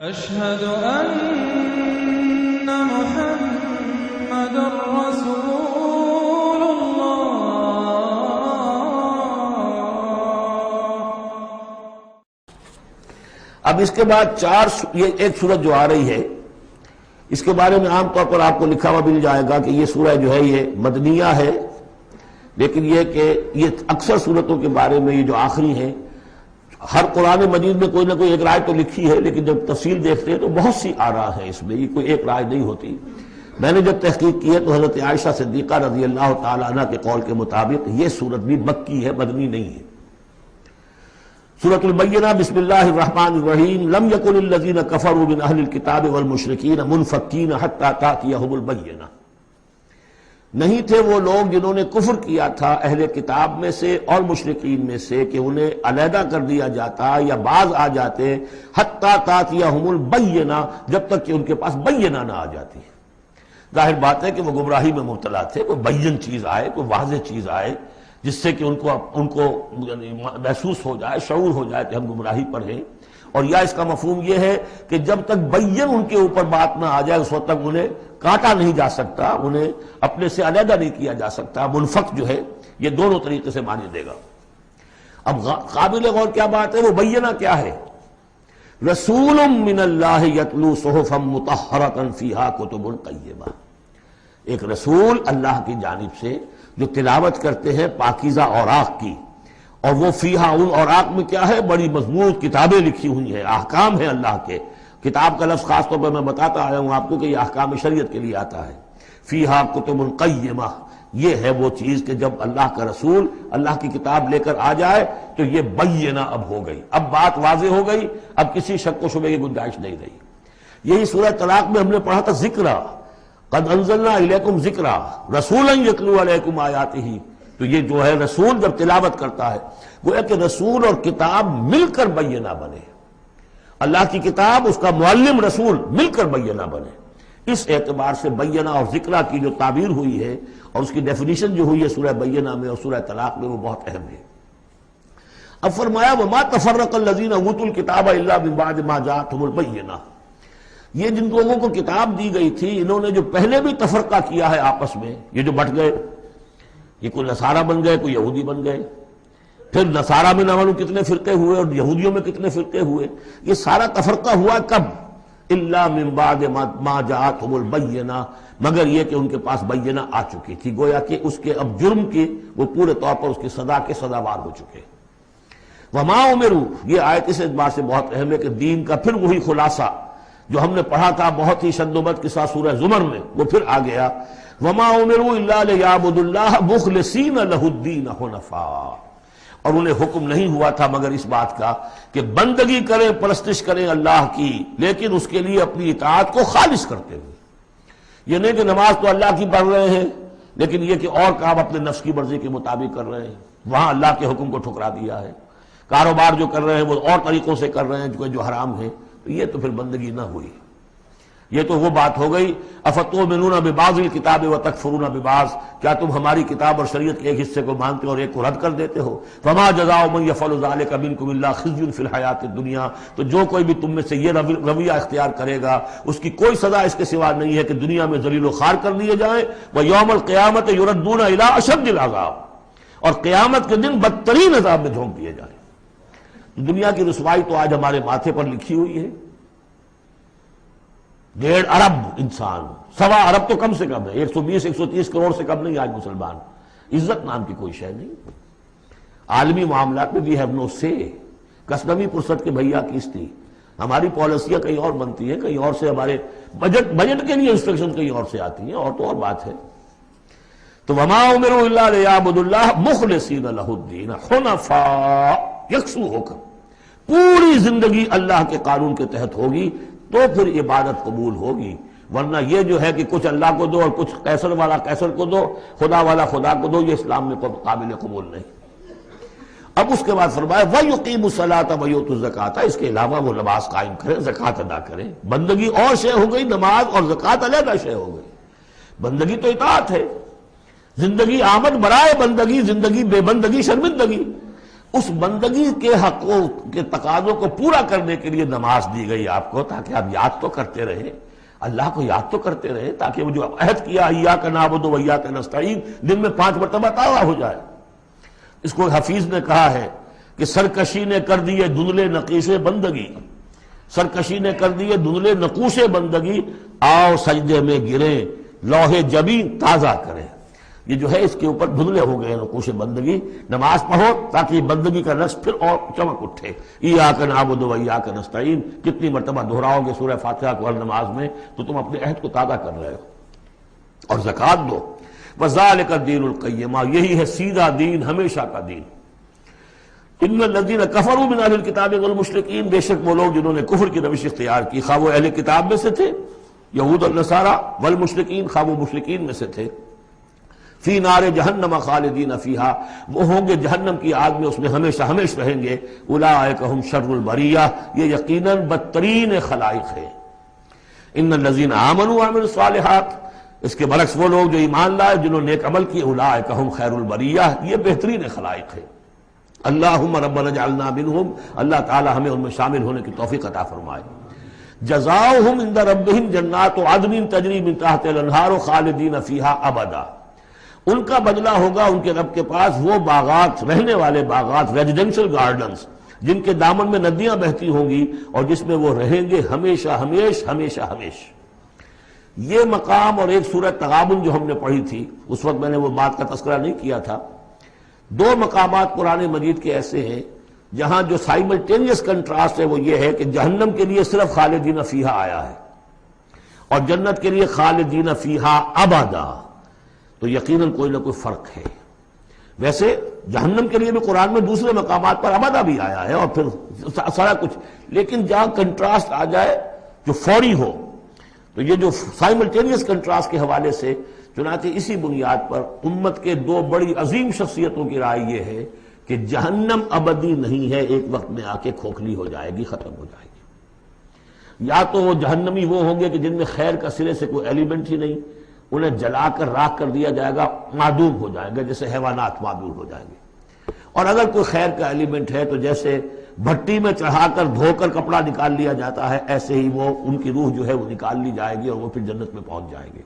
أشهد أن محمد رسول الله. اب اس کے بعد یہ ایک سورت جو آ رہی ہے اس کے بارے میں عام طور پر آپ کو لکھا ہوا مل جائے گا کہ یہ سورہ جو ہے یہ مدنیہ ہے، لیکن یہ کہ یہ اکثر سورتوں کے بارے میں یہ جو آخری ہیں، ہر قرآن مجید میں کوئی نہ کوئی ایک رائے تو لکھی ہے، لیکن جب تفصیل دیکھتے ہیں تو بہت سی آراء ہیں اس میں، یہ کوئی ایک رائے نہیں ہوتی۔ میں نے جب تحقیق کی ہے تو حضرت عائشہ صدیقہ رضی اللہ تعالی عنہ کے قول کے مطابق یہ سورت بھی مکی ہے، مدنی نہیں ہے۔ سورۃ البینہ، بسم اللہ الرحمن الرحیم۔ لم یکن الذین کفروا من اہل الکتاب والمشرکین منفکین حتی تأتیہم البینہ۔ نہیں تھے وہ لوگ جنہوں نے کفر کیا تھا اہل کتاب میں سے اور مشرکین میں سے کہ انہیں علیحدہ کر دیا جاتا یا باز آ جاتے حتی تأتیہم البینہ، جب تک کہ ان کے پاس بینہ نہ آ جاتی۔ ظاہر بات ہے کہ وہ گمراہی میں مبتلا تھے، کوئی بین چیز آئے، کوئی واضح چیز آئے جس سے کہ ان کو محسوس ہو جائے، شعور ہو جائے کہ ہم گمراہی پر ہیں۔ اور یا اس کا مفہوم یہ ہے کہ جب تک بین ان کے اوپر بات نہ آ جائے اس وقت تک انہیں کاٹا نہیں جا سکتا، انہیں اپنے سے علیحدہ نہیں کیا جا سکتا۔ منفک جو ہے یہ دونوں طریقے سے معنی دے گا۔ اب قابل غور کیا بات ہے، وہ بینہ کیا ہے؟ رسول من اللہ یتلو صحفا مطہرۃ فیہا کتب قیمہ، ایک رسول اللہ کی جانب سے جو تلاوت کرتے ہیں پاکیزہ اوراق کی، اور وہ فیہا، ان اوراق میں کیا ہے؟ بڑی مضبوط کتابیں لکھی ہوئی ہیں، احکام ہیں اللہ کے۔ کتاب کا لفظ خاص طور پر میں بتاتا آیا ہوں آپ کو کہ یہ احکام شریعت کے لیے آتا ہے۔ فیہا کتب قیمہ، یہ ہے وہ چیز کہ جب اللہ کا رسول اللہ کی کتاب لے کر آ جائے تو یہ بینہ اب ہو گئی، اب بات واضح ہو گئی، اب کسی شک و شبے کی گنجائش نہیں رہی۔ یہی سورہ طلاق میں ہم نے پڑھا تھا ذکرہ، قد انزلنا الیکم ذکرہ رسولا یتلو علیکم آیاتہ۔ تو یہ جو ہے رسول جب تلاوت کرتا ہے گویا کہ رسول اور کتاب مل کر بینہ بنے، اللہ کی کتاب اس کا معلم رسول مل کر بینہ بنے۔ اس اعتبار سے بینہ اور ذکرہ کی جو تعبیر ہوئی ہے اور اس کی ڈیفینیشن جو ہوئی ہے سورہ بینہ میں اور سورہ طلاق میں وہ بہت اہم ہے۔ اب فرمایا وما تفرق الذین اوتوا الکتاب الا من بعد ما جاءتهم البینہ، یہ جن لوگوں کو کتاب دی گئی تھی انہوں نے جو پہلے بھی تفرقہ کیا ہے آپس میں، یہ جو بٹ گئے، یہ کوئی نصارہ بن گئے، کوئی یہودی بن گئے، پھر نصارہ میں نہ معلوم کتنے فرقے ہوئے اور یہودیوں میں کتنے فرقے ہوئے، یہ سارا تفرقہ ہوا کب؟ الا من بعد ما جاءتهم البینہ، مگر یہ کہ ان کے پاس بینہ آ چکی تھی، گویا کہ اس کے اب جرم کی وہ پورے طور پر اس کی سزا کے سزاوار ہو چکے۔ وما امروا، یہ آیت اس اعتبار سے بہت اہم ہے کہ دین کا پھر وہی خلاصہ جو ہم نے پڑھا تھا بہت ہی شدت کے ساتھ سورہ زمر میں، وہ پھر آ گیا۔ وما امروا الا لیعبدوا اللہ مخلصین لہ الدین حنفاء، اور انہیں حکم نہیں ہوا تھا مگر اس بات کا کہ بندگی کریں، پرستش کریں اللہ کی، لیکن اس کے لیے اپنی اطاعت کو خالص کرتے ہوئے۔ یہ نہیں کہ نماز تو اللہ کی پڑھ رہے ہیں لیکن یہ کہ اور کام اپنے نفس کی مرضی کے مطابق کر رہے ہیں، وہاں اللہ کے حکم کو ٹھکرا دیا ہے۔ کاروبار جو کر رہے ہیں وہ اور طریقوں سے کر رہے ہیں جو حرام ہے، تو یہ تو پھر بندگی نہ ہوئی۔ یہ تو وہ بات ہو گئی افتؤمنون ببعض الکتاب وتکفرون ببعض، کیا تم ہماری کتاب اور شریعت کے ایک حصے کو مانتے اور ایک کو رد کر دیتے ہو؟ فما جزاء من یفعل ذلک منکم الا خزی فی الحیاۃ الدنیا، تو جو کوئی بھی تم میں سے یہ رویہ اختیار کرے گا اس کی کوئی سزا اس کے سوا نہیں ہے کہ دنیا میں ذلیل و خوار کر دیے جائیں، ویوم القیامۃ یردون الی اشد العذاب، اور قیامت کے دن بدترین عذاب میں جھونک دیے جائیں۔ دنیا کی رسوائی تو آج ہمارے ماتھے پر لکھی ہوئی ہے۔ 1.5 ارب انسان، 1.25 ارب تو کم سے کم ہے، 120-130 کروڑ سے کم نہیں آج مسلمان، عزت نام کی کوئی شے نہیں۔ عالمی معاملات میں وی ہیو نو سے، کسٹمی پرست کے بھیا کس تھی، ہماری پالیسیاں کہیں اور بنتی ہیں، کہیں اور سے ہمارے بجٹ کے لیے انسٹرکشن کہیں اور سے آتی ہیں، اور تو اور بات ہے۔ تو وما امروا الا لیعبدوا اللہ مخلصین لہ الدین حنفاء، یکسو ہو کر پوری زندگی اللہ کے قانون کے تحت ہوگی تو پھر عبادت قبول ہوگی، ورنہ یہ جو ہے کہ کچھ اللہ کو دو اور کچھ قیصر والا قیصر کو دو، خدا والا خدا کو دو، یہ اسلام میں قابل قبول نہیں۔ اب اس کے بعد فرمایا وَيُقِيمُ الصَّلَاةَ وَيُؤْتُوا الزَّكَاةَ، اس کے علاوہ وہ نماز قائم کریں، زکوٰۃ ادا کریں۔ بندگی اور شے ہو گئی، نماز اور زکوٰۃ علیحدہ شے ہو گئی۔ بندگی تو اطاعت ہے، زندگی آمد برائے بندگی، زندگی بے بندگی شرمندگی۔ اس بندگی کے حقوں کے تقاضوں کو پورا کرنے کے لیے نماز دی گئی آپ کو، تاکہ آپ یاد تو کرتے رہیں، اللہ کو یاد تو کرتے رہیں، تاکہ وہ جو عہد کیا ایاک نعبد و ایاک نستعین دن میں 5 مرتبہ تازہ ہو جائے۔ اس کو حفیظ نے کہا ہے کہ سرکشی نے کر دیے دھندلے نقیش بندگی، سرکشی نے کر دیے دھندلے نقوش بندگی، آؤ سجدے میں گریں لوح جبین تازہ کریں۔ یہ جو ہے اس کے اوپر دھندلے ہو گئے نقوش بندگی، نماز پڑھو تاکہ بندگی کا رقص پھر اور چمک اٹھے۔ ایاک نعبد و ایاک نستعین کتنی مرتبہ دہراؤ گے سورہ فاتحہ کو ہر نماز میں تو تم اپنے عہد کو تازہ کر رہے ہو۔ اور زکوٰۃ دو، وذالک الدین القیمہ، یہی ہے سیدھا دین، ہمیشہ کا دین۔ ان الذین کفروا من اہل الکتاب والمشرکین، بے شک وہ لوگ جنہوں نے کفر کی روش اختیار کی، خواہ وہ اہل کتاب میں سے تھے یہود اور نصارہ، والمشرکین خواہ وہ مشرکین میں سے تھے، فی نار جہنم خالدین فیہا، وہ ہوں گے جہنم کی آگ میں، اس میں ہمیشہ ہمیشہ رہیں گے۔ اولئک ہم شر البریہ، یہ یقیناً بدترین خلائق ہے۔ ان الذین آمنوا وعملوا الصالحات، اس کے برعکس وہ لوگ جو ایمان لائے جنہوں نے نیک عمل کیے، اولئک ہم خیر البریہ، یہ بہترین خلائق ہے۔ اللہم ربنا اجعلنا منہم، اللہ تعالی ہمیں ان میں شامل ہونے کی توفیق عطا فرمائے۔ جزاؤہم عند ربہم جنات عدن تجری من تحتہا الانہار خالدین فیہا ابدا، ان کا بدلہ ہوگا ان کے رب کے پاس وہ باغات، رہنے والے باغات، ریزیڈینشل گارڈنز جن کے دامن میں ندیاں بہتی ہوں گی اور جس میں وہ رہیں گے ہمیشہ ہمیشہ ہمیشہ ہمیشہ۔ یہ مقام اور ایک سورہ تغابن جو ہم نے پڑھی تھی، اس وقت میں نے وہ بات کا تذکرہ نہیں کیا تھا، 2 مقامات قرآن مجید کے ایسے ہیں جہاں جو سائملٹینیس کنٹراسٹ ہے وہ یہ ہے کہ جہنم کے لیے صرف خالدین فیہا آیا ہے اور جنت کے لیے خالدین فیہا ابدا، تو یقیناً کوئی نہ کوئی فرق ہے۔ ویسے جہنم کے لیے بھی قرآن میں دوسرے مقامات پر ابدا بھی آیا ہے اور پھر سارا کچھ، لیکن جہاں کنٹراسٹ آ جائے جو فوری ہو، تو یہ جو سائملٹینیس کنٹراسٹ کے حوالے سے، چنانچہ اسی بنیاد پر امت کے 2 بڑی عظیم شخصیتوں کی رائے یہ ہے کہ جہنم ابدی نہیں ہے، ایک وقت میں آ کے کھوکھلی ہو جائے گی، ختم ہو جائے گی۔ یا تو وہ جہنمی وہ ہوں گے کہ جن میں خیر کا سرے سے کوئی ایلیمنٹ ہی نہیں، انہیں جلا کر راکھ کر دیا جائے گا، معدوم ہو جائے گا، جیسے حیوانات معدوم ہو جائیں گے۔ اور اگر کوئی خیر کا ایلیمنٹ ہے تو جیسے بھٹی میں چڑھا کر دھو کر کپڑا نکال لیا جاتا ہے، ایسے ہی وہ ان کی روح جو ہے وہ نکال لی جائے گی اور وہ پھر جنت میں پہنچ جائیں گے۔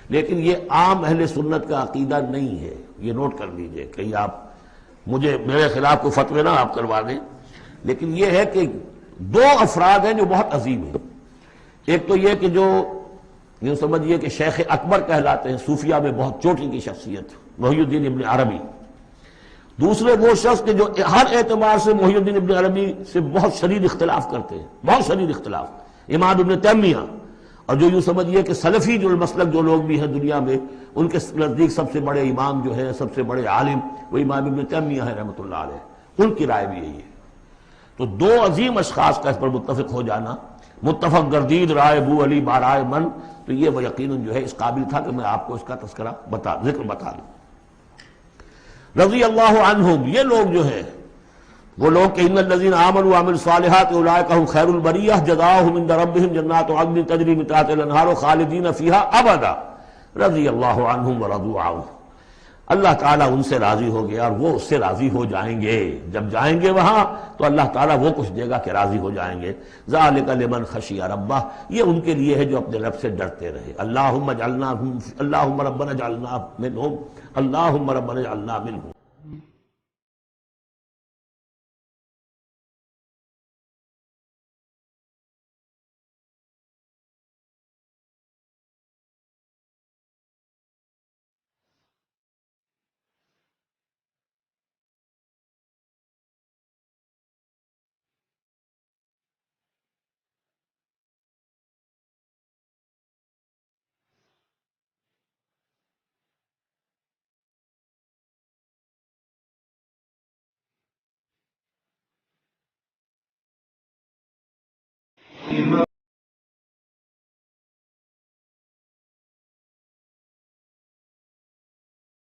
لیکن یہ عام اہل سنت کا عقیدہ نہیں ہے، یہ نوٹ کر لیجئے، کہیں آپ مجھے میرے خلاف کوئی فتوی نہ آپ کروا دیں، لیکن یہ ہے کہ 2 افراد ہیں جو بہت عظیم ہیں۔ ایک تو یہ کہ جو یوں سمجھیے کہ شیخ اکبر کہلاتے ہیں، صوفیہ میں بہت چوٹی کی شخصیت، محی الدین ابن عربی۔ دوسرے وہ شخص کہ جو ہر اعتبار سے محی الدین ابن عربی سے بہت شدید اختلاف کرتے ہیں، بہت شدید اختلاف، امام ابن تیمیہ، اور جو یوں سمجھیے کہ سلفی جو المسلک جو لوگ بھی ہیں دنیا میں، ان کے نزدیک سب سے بڑے امام جو ہیں، سب سے بڑے عالم وہ امام ابن تیمیہ ہے رحمۃ اللہ علیہ، ان کی رائے بھی یہی ہے۔ تو 2 عظیم اشخاص کا اس پر متفق ہو جانا، متفق گردید رائے بو علی بارائے من، تو یہ وہ یقیناً جو ہے اس قابل تھا کہ میں آپ کو اس کا تذکرہ ذکر بتا دوں۔ رضی اللہ عنہم، یہ لوگ جو ہیں وہ لوگ کہ ان الذین آمنوا وعملوا الصالحات اولئک هم خیر البریہ جزاؤہم عند ربہم جنات عدن تجری من تحتہا الانہار خالدین فیہا ابدا رضی اللہ عنہم ورضوا عنہ، اللہ تعالیٰ ان سے راضی ہو گیا اور وہ اس سے راضی ہو جائیں گے۔ جب جائیں گے وہاں تو اللہ تعالیٰ وہ کچھ دے گا کہ راضی ہو جائیں گے۔ ذالک لمن خشی ربہ، یہ ان کے لیے ہے جو اپنے رب سے ڈرتے رہے۔ اللہم ربنا اجعلنا منہم، اللہم ربنا اجعلنا منہم۔